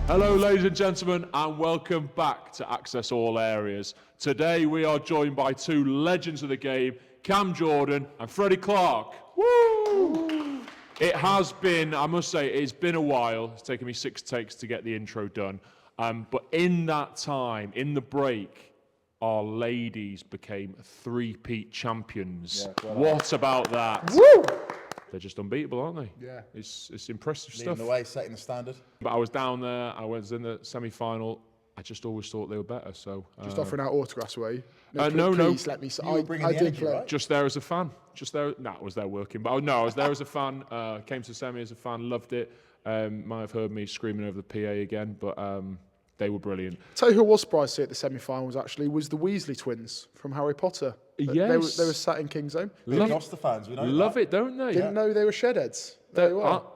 Hello, ladies and gentlemen, and welcome back to Access All Areas. Today we are joined by two legends of the game, Cam Jordan and Freddie Clarke. Woo! It has been, I must say, it's been a while. It's taken me 6 takes to get the intro done. But in that time, in the break, our ladies became three-peat champions. Yeah, what about that? Woo! They're just unbeatable, aren't they? Yeah. It's impressive Leading stuff. the way, setting the standard. But I was down there, I was in the semi-final. I just always thought they were better, so... Just offering out autographs away. No. Please let me... You were bringing the energy, right? Just there as a fan. Just there... I was there working. But no, I was there as a fan. Came to the semi as a fan, loved it. Might have heard me screaming over the PA again, but they were brilliant. Tell you who was surprised to see at the semi-finals, actually, was the Weasley twins from Harry Potter. Yes. They were sat in King's Home. Gloucester fans, we know Love that. it, don't they? Didn't know they were shedheads.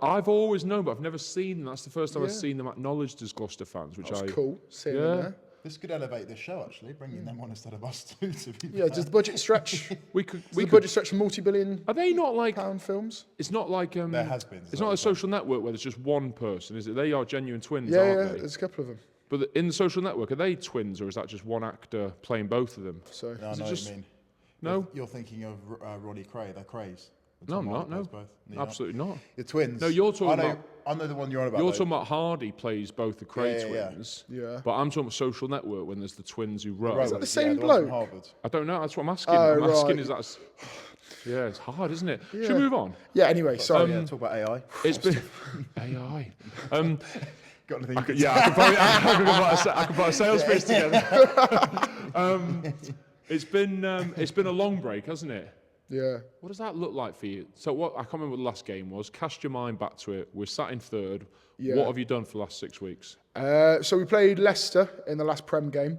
I've always known, but I've never seen them. That's the first time I've seen them acknowledged as Gloucester fans, which That's cool, seeing them there. This could elevate this show, actually, bringing them on instead of us two. To be Yeah, does the budget stretch? We could. budget stretch for multi-billion Are they not like pound films? It's not like There has been. It's not a Social Network where there's just one person, is it? They are genuine twins, Yeah, aren't they? there's a couple of them. But in the Social Network, are they twins, or is that just one actor playing both of them? So No, I know what you mean. No? You're thinking of Ronnie Cray, they're Crays. No, I'm not. No, Both. absolutely not. You're twins. No, you're talking about. I know the one you're on about. You're though. talking about Hardy plays both the Cray Yeah. twins. Yeah. But I'm talking about Social Network when there's the twins who row. Right, that the same the ones from bloke? Harvard. I don't know. That's what I'm asking. Oh, I'm asking right. is that. Yeah, it's hard, isn't it? Yeah. Should we move on? Yeah, anyway, sorry. Yeah, talk about AI. It's been AI. Got anything? I could put a sales pitch together. It's been a long break, hasn't it? Yeah. What does that look like for you? So I can't remember what the last game was. Cast your mind back to it. We're sat in third. Yeah. What have you done for the last 6 weeks? So we played Leicester in the last Prem game.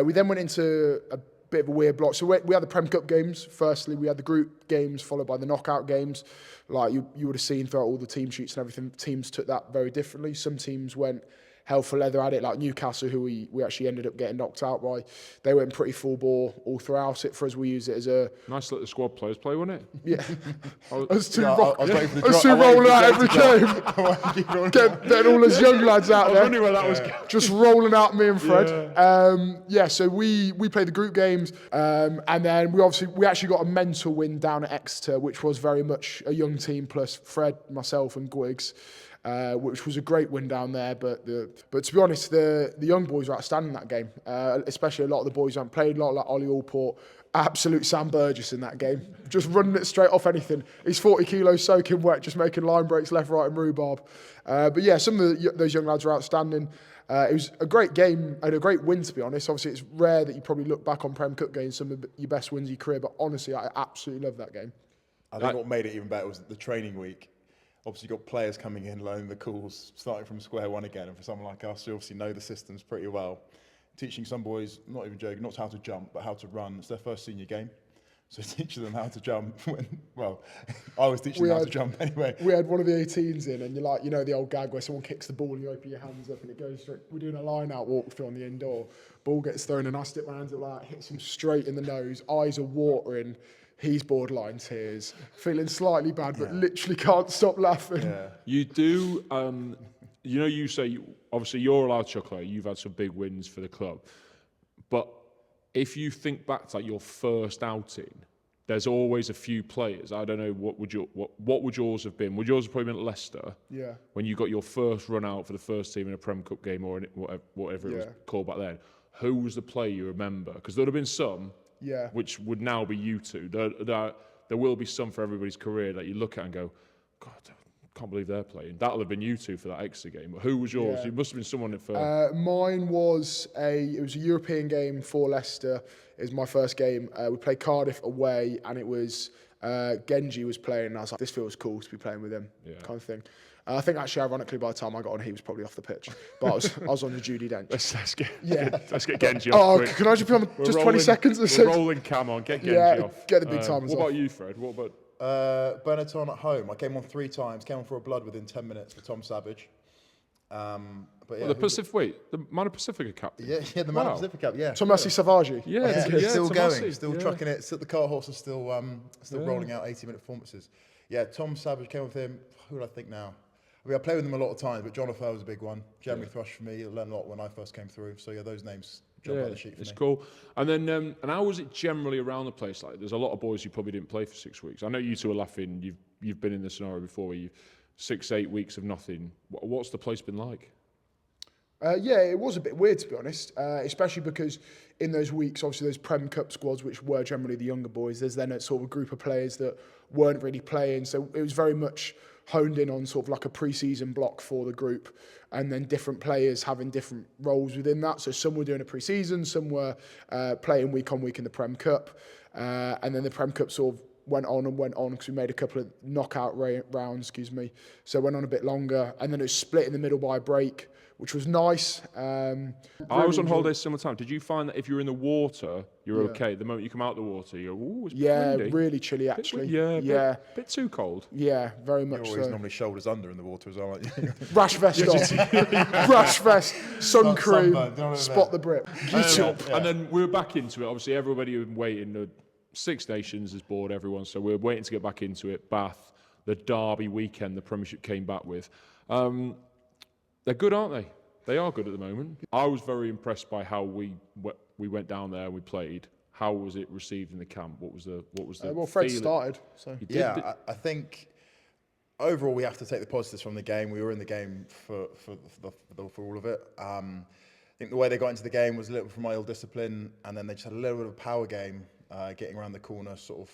We then went into a bit of a weird block. So we had the Prem Cup games. Firstly, we had the group games followed by the knockout games. Like you would have seen throughout all the team sheets and everything, teams took that very differently. Some teams went hell for leather at it, like Newcastle, who we actually ended up getting knocked out by. They went pretty full bore all throughout it. For us, we used it as a... Nice little squad players play, wasn't it? Yeah. I was- Us two, Yeah, I was waiting for the us drop- two I waited rolling for out the every drop to game. Getting all those young lads out I was there. wondering where that was going. Just rolling out me and Fred. So we played the group games, and then we actually got a mental win down at Exeter, which was very much a young team plus Fred, myself, and Gwiggs, which was a great win down there. But to be honest, the young boys were outstanding that game, especially a lot of the boys who haven't played, a lot like Ollie Allport. Absolute Sam Burgess in that game, just running it straight off anything. He's 40 kilos soaking wet, just making line breaks left, right, and rhubarb. But yeah, some of those young lads are outstanding. It was a great game and a great win, to be honest. Obviously, it's rare that you probably look back on Prem Cup games, some of your best wins of your career, but honestly, I absolutely love that game. I think what made it even better was the training week. Obviously, you got players coming in, learning the calls, starting from square one again. And for someone like us, who obviously know the systems pretty well, teaching some boys, not even joking, not how to jump, but how to run. It's their first senior game. So teaching them how to jump I was teaching them how to jump anyway. We had one of the 18s in, and you're like, the old gag where someone kicks the ball and you open your hands up and it goes straight. We're doing a line-out walk through on the indoor. Ball gets thrown and I stick my hands up like, hits him straight in the nose. Eyes are watering. He's borderline tears. Feeling slightly bad, but literally can't stop laughing. Yeah. You do, you say, obviously you're a loud chuckler, you've had some big wins for the club. But if you think back to like your first outing, there's always a few players. I don't know, what would yours have been? Would yours have probably been at Leicester? Yeah. When you got your first run out for the first team in a Prem Cup game or whatever it was called back then. Who was the player you remember? Because there'd have been some which would now be you two. There will be some for everybody's career that you look at and go, God, I can't believe they're playing. That'll have been you two for that Exeter game. But who was yours? Yeah. It must have been someone for... Mine was a European game for Leicester. It was my first game. We played Cardiff away, and it was Genji was playing. And I was like, this feels cool to be playing with him, kind of thing. I think actually, ironically, by the time I got on, he was probably off the pitch. But I was on the Judy Dench. Let's get Genji off quick. Can I just be on just 20 seconds? We're rolling Cam on. Get Genji off. Get the big timers off. off. What about you, Fred? What about... Benetton at home. I came on 3 times. Came on for a blood within 10 minutes for Tom Savage. But yeah, the Man of Pacifica captain. Yeah, the Man of Pacifica captain. Yeah. Tomasi Savage. Yeah, still Tomasi, going, still trucking it. Still the car horse is still rolling out 80-minute performances. Yeah, Tom Savage came with him. Who would I think now? I played with them a lot of times, but John O'Fell was a big one. Jeremy Thrush for me, I learned a lot when I first came through. So yeah, those names jump out the sheet for me. It's cool. And then, and how was it generally around the place? Like, there's a lot of boys who probably didn't play for 6 weeks. I know you two are laughing. You've been in this scenario before where 6-8 weeks of nothing. What's the place been like? Yeah, it was a bit weird, to be honest, especially because in those weeks, obviously those Prem Cup squads, which were generally the younger boys, there's then a sort of group of players that weren't really playing. So it was very much honed in on sort of like a pre-season block for the group, and then different players having different roles within that. So some were doing a pre-season, some were playing week on week in the Prem Cup, and then the Prem Cup sort of went on because we made a couple of knockout rounds, so it went on a bit longer, and then it was split in the middle by a break, which was nice. I was on holiday similar time. Did you find that if you're in the water, you're okay? The moment you come out the water, you're, ooh, it's windy. Really chilly actually. Bit too cold. Yeah, very much You're always so. normally shoulders under in the water as well, aren't you? Rash vest on, rash vest, sun cream, spot the Brit. And then we were back into it. Obviously, everybody had been waiting. The 6 nations has bored everyone, so we were waiting to get back into it. Bath, the Derby weekend, the Premiership came back with. They're good, aren't they? They are good at the moment. I was very impressed by how we went down there and we played. How was it received in the camp? What was the well, Fred feeling? started. So Yeah, I think overall we have to take the positives from the game. We were in the game for all of it. I think the way they got into the game was a little from my ill discipline, and then they just had a little bit of a power game, getting around the corner, sort of.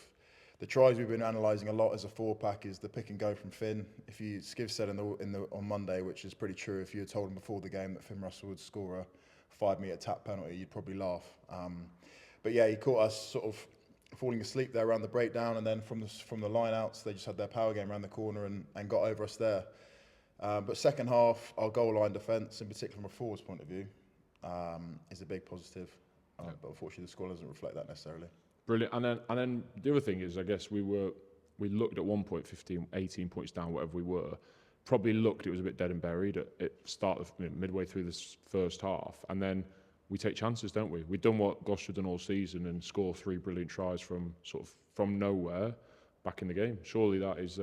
The tries we've been analysing a lot as a 4-pack is the pick and go from Finn. If you, Skiv said on Monday, which is pretty true, if you had told him before the game that Finn Russell would score a 5-metre tap penalty, you'd probably laugh. But yeah, he caught us sort of falling asleep there around the breakdown, and then from the line-outs, they just had their power game around the corner and got over us there. But second half, our goal line defence, in particular from a forwards point of view, is a big positive. But unfortunately, the score doesn't reflect that necessarily. Brilliant. And then the other thing is, I guess we looked at one point 15, 18 points down, whatever we were. Probably looked it was a bit dead and buried at start of midway through this first half, and then we take chances, don't we? We've done what Gloucester done all season and score 3 brilliant tries from nowhere back in the game. Surely that is.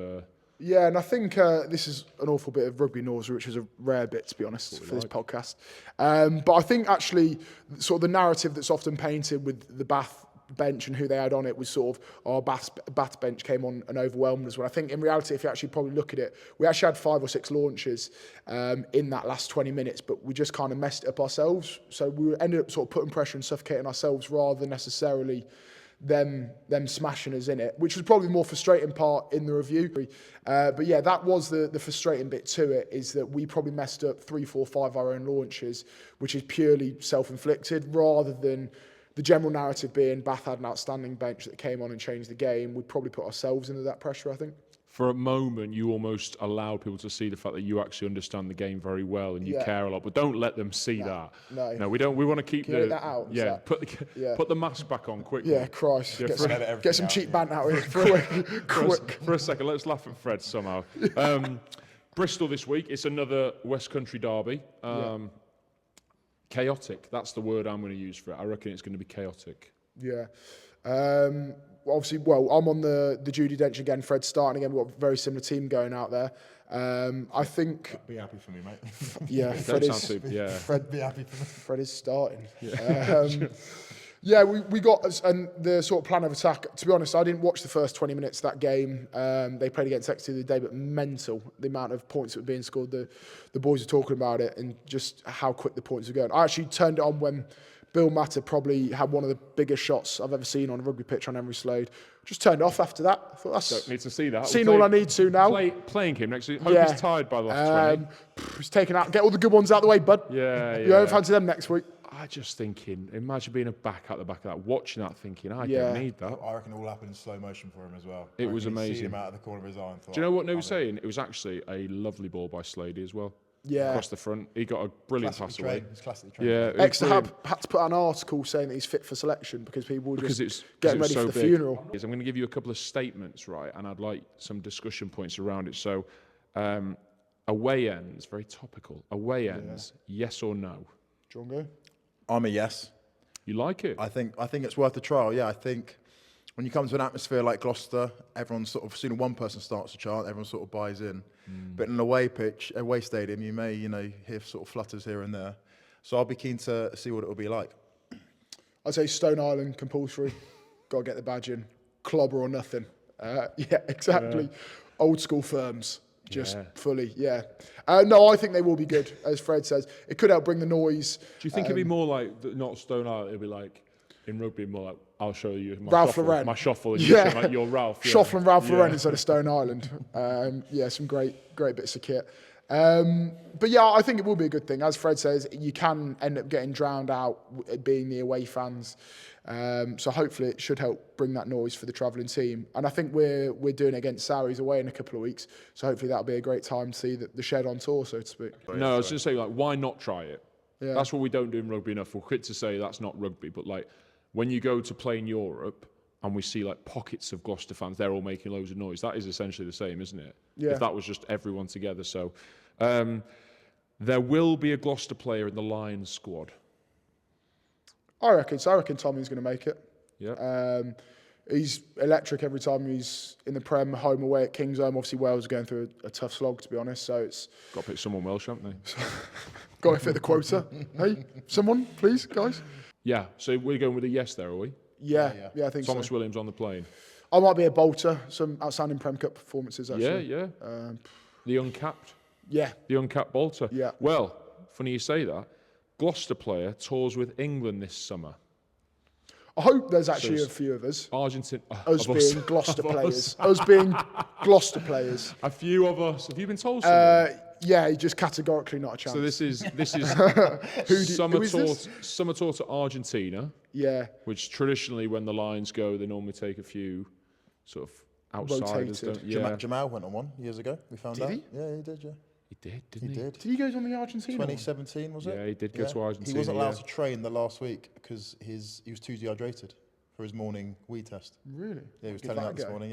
Yeah, and I think this is an awful bit of rugby nausea, which is a rare bit, to be honest, for this podcast. But I think actually, sort of the narrative that's often painted with the Bath bench and who they had on it was sort of, our Bath bench came on and overwhelmed us. When I think in reality, if you actually probably look at it, we actually had 5 or 6 launches in that last 20 minutes, but we just kind of messed it up ourselves. So we ended up sort of putting pressure and suffocating ourselves rather than necessarily them smashing us in it, which was probably the more frustrating part in the review. But yeah, that was the frustrating bit to it, is that we probably messed up 3, 4, 5 of our own launches, which is purely self-inflicted, rather than the general narrative being Bath had an outstanding bench that came on and changed the game. We probably put ourselves into that pressure, I think. For a moment, you almost allowed people to see the fact that you actually understand the game very well and you care a lot, but don't let them see that. No, we don't. We want to keep Can you edit that out? Yeah, put the mask back on quickly. Yeah, Christ. Yeah, get some cheap bant out of it quick. For a second, let's laugh at Fred somehow. Bristol this week. It's another West Country derby. Chaotic. That's the word I'm going to use for it. I reckon it's going to be chaotic. Yeah. Obviously, I'm on the Judy Dench again. Fred's starting again. We've got a very similar team going out there. I think. Be happy for me, mate. Yeah, Fred be happy for me. Fred is starting. Yeah, we got, and the sort of plan of attack, to be honest, I didn't watch the first 20 minutes of that game. They played against Exeter the other day, but mental, the amount of points that were being scored. The boys were talking about it and just how quick the points were going. I actually turned it on when Bill Matter probably had one of the biggest shots I've ever seen on a rugby pitch on Emery Slade. Just turned off after that. I thought, don't need to see that. Seen all I need to now. Playing him next week. Hope he's tired by the last 20. He's taken out. Get all the good ones out of the way, bud. Yeah. You don't fancy them next week. I just thinking, imagine being at the back of that, watching that, thinking, I don't need that. I reckon it all happened in slow motion for him as well. It was amazing. See him out of the corner of his eye and thought, do you know what they were saying? It was actually a lovely ball by Slady as well. Yeah. Across the front. He got a brilliant pass away. He's classically trained. Yeah. Exeter had to put out an article saying that he's fit for selection because people were just getting ready for the funeral. I'm going to give you a couple of statements, right? And I'd like some discussion points around it. So, away ends, very topical. Away ends, yes or no? Do you want to go? I'm a yes. You like it? I think it's worth a trial. Yeah, I think when you come to an atmosphere like Gloucester, everyone sort of, as soon as one person starts to chant, everyone sort of buys in. But in an away pitch, away stadium, you may, hear sort of flutters here and there. So I'll be keen to see what it will be like. I'd say Stone Island compulsory. Got to get the badge in. Clobber or nothing. Yeah, exactly. Old school firms. Just fully, no, I think they will be good, as Fred says. It could help bring the noise. Do you think it'd be more like, not Stone Island, it'd be like, in rugby, more like, I'll show you my Ralph shuffle, Lauren. my shuffle, and you show like your Ralph. Shuffle and Ralph Lauren instead of Stone Island. Some great bits of kit. But yeah, I think it will be a good thing. As Fred says, you can end up getting drowned out being the away fans. So hopefully it should help bring that noise for the travelling team. And I think we're doing it against Sarries away in a couple of weeks. So hopefully that'll be a great time to see the shed on tour, so to speak. No, I was just saying, like, why not try it? Yeah. That's what we don't do in rugby enough. We're quick to say that's not rugby, but like when you go to play in Europe and we see like pockets of Gloucester fans, they're all making loads of noise. That is essentially the same, isn't it? Yeah. If that was just everyone together. So there will be a Gloucester player in the Lions squad. I reckon Tommy's going to make it. Yeah. He's electric every time he's in the Prem, home away at Kingsholm. Obviously, Wales are going through a tough slog, to be honest. So it's Got to pick someone Welsh, haven't they? got to fit the quota. Hey, someone, please, guys. Yeah. So we're going with a yes there, are we? Yeah, I think Thomas so. Williams on the plane. I might be a bolter. Some outstanding Prem Cup performances, actually. Yeah. The uncapped. Yeah. The uncapped bolter. Yeah. Well, funny you say that. Gloucester player tours with England this summer. I hope there's actually a few of us. Argentina. Us being Gloucester players. Us being Gloucester players. A few of us. Have you been told something? Yeah, just categorically not a chance. So this is who summer is tour. this? Summer tour to Argentina. Yeah. Which traditionally, when the Lions go, they normally take a few sort of outsiders. Rotated. Jamal went on one years ago. We found out. He? Yeah, he did. Yeah, He did, didn't he? did. Did he go on the Argentina one? 2017 was it? Yeah, he did go to Argentina. He wasn't allowed to train the last week because he was too dehydrated for his morning weed test. Really? Yeah, he was Give telling that that a this go. morning.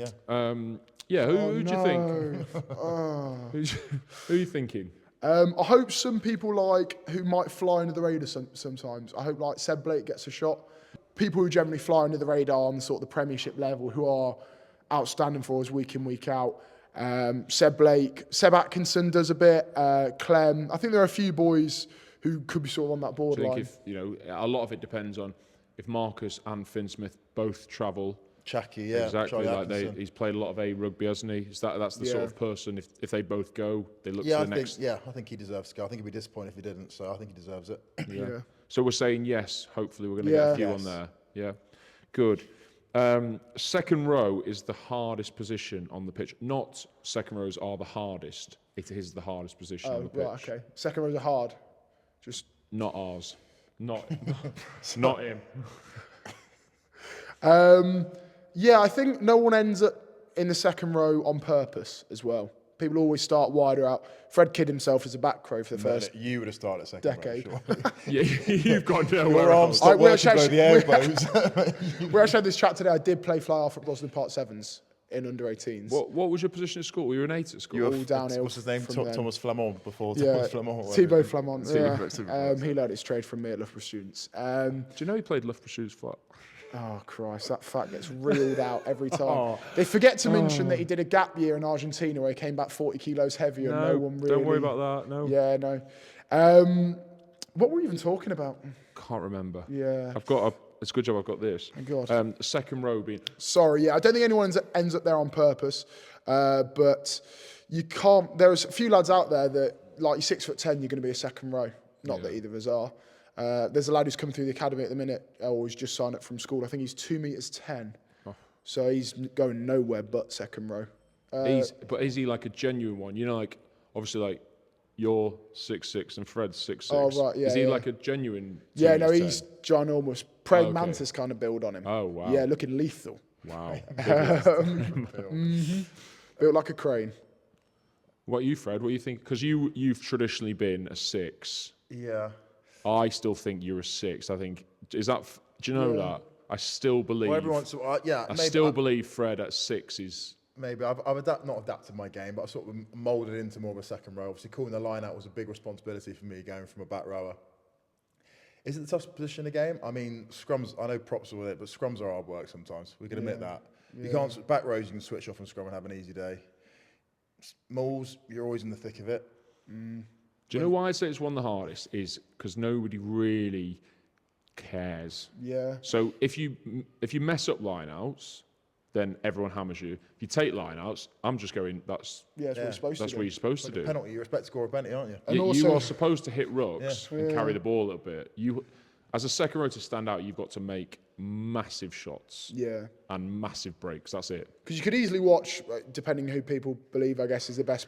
Yeah. Who do you think? Who are you thinking? I hope some people who might fly under the radar sometimes. I hope like Seb Blake gets a shot. People who generally fly under the radar on the sort of the Premiership level, who are outstanding for us week in, week out. Seb Blake, Seb Atkinson does a bit. Clem. I think there are a few boys who could be sort of on that I borderline. think a lot of it depends on if Marcus and Finn Smith both travel. Chucky, yeah. Exactly. Charlie Like Atkinson. he's played a lot of A rugby, hasn't he? That's the sort of person. If they both go, they look to the next. I think he deserves to go. I think he'd be disappointed if he didn't. So I think he deserves it. Yeah. So we're saying yes. Hopefully, we're going to get a few on there. Yeah. Good. Second row is the hardest position on the pitch. Not second rows are the hardest. It is the hardest position on the pitch. Right, okay. Second rows are hard. Just Not ours. Not him. Yeah, I think no one ends up in the second row on purpose as well. People always start wider out. Fred kid himself as a back row for the first You would have started at second decade. row, surely. Yeah, you've got nowhere Your arms else. stop we working actually- below the elbows. We actually had this chat today. I did play fly half at Bristol Part 7s in under 18s. What was your position at school? Were you an 8 at school? All downhill. What's his name? from then. Thomas Flamont before Yeah, Thomas Flamont. Thibaut Flamont. Thibaut Yeah. He learned his trade from me at Loughborough Students. Do you know he played Loughborough Shoes flat? Oh, Christ, that fact gets reeled out every time. They forget to mention that he did a gap year in Argentina where he came back 40 kilos heavier and no one really... Don't worry about that, no. Yeah, no. What were we even talking about? Can't remember. Yeah. It's a good job I've got this. Oh, God. Second row being... Sorry, yeah. I don't think anyone ends up there on purpose, but you can't... There's a few lads out there that, like, you're 6'10", you're going to be a second row. Not that either of us are. There's a lad who's coming through the academy at the minute, or he's just signed up from school. I think he's 2 meters 10. Oh. So he's going nowhere but second row. But is he like a genuine one? You know, like, obviously, like, you're 6'6" and Fred's 6'6". Oh, right, yeah. Is he yeah. like a genuine... Yeah, no, 2 he's ginormous. Praying mantis kind of build on him. Oh, wow. Yeah, looking lethal. Wow. Built like a crane. What are you, Fred? What do you think? Because you've traditionally been a 6. Yeah. I still think you're a 6. I think... Is that... Do you know that? I still believe... Well, everyone's... I still believe Fred at 6 is... Maybe I've not adapted my game, but I've sort of moulded into more of a second row. Obviously, calling the line out was a big responsibility for me, going from a back rower Is it the toughest position in the game? I mean, scrums, I know props are with it, but scrums are hard work sometimes. We can admit that. You can't, back rows, you can switch off and scrum and have an easy day. Mauls, you're always in the thick of it. Do you know why I say it's one of the hardest? Is because nobody really cares. Yeah. So if you mess up lineouts, then everyone hammers you. If you take lineouts, I'm just going, that's That's what you're supposed to that's do. what you're supposed to do. Penalty, you expect to score a penalty, aren't you? And You also- are supposed to hit rucks and carry the ball a little bit. You, as a second row to stand out, you've got to make massive shots Yeah. and massive breaks. That's it. Because you could easily watch, depending who people believe, I guess, is the best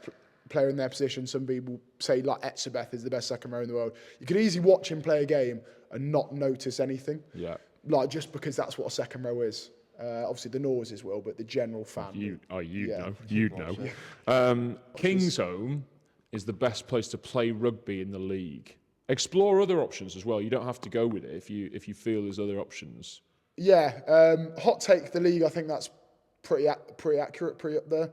player in their position. Some people say like Etzebeth is the best second row in the world. You could easily watch him play a game and not notice anything. Yeah. Like just because that's what a second row is. Obviously the noises will, but the general fan. You'd Yeah. know. You'd know. Kingsholm is the best place to play rugby in the league. Explore other options as well. You don't have to go with it if you feel there's other options. Yeah. Hot take, the league, I think that's pretty accurate, pretty up there.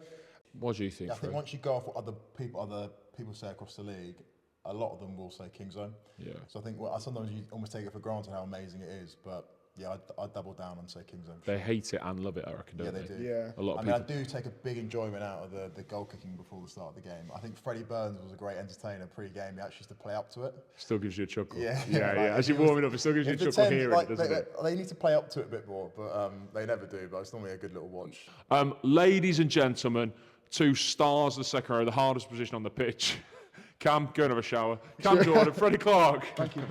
What do you think, I think Fred? once you go off what other people say across the league, a lot of them will say Kingsholm. Yeah. So I think sometimes you almost take it for granted how amazing it is, but yeah, I'd double down and say Kingsholm. They hate it and love it, I reckon, don't Yeah, they do. Yeah. A lot of I people. do take a big enjoyment out of the goal kicking before the start of the game. I think Freddie Burns was a great entertainer pre-game. He actually used to play up to it. Still gives you a chuckle. Yeah. Yeah. Like, As you're it was- warming up, it still gives you a If the chuckle 10 hearing it, doesn't it? they need to play up to it a bit more, but they never do. But it's normally a good little watch. Ladies and gentlemen, 2 stars of the second row, the hardest position on the pitch. Cam, go and have a shower. Cam Jordan, Freddie Clarke. Thank you.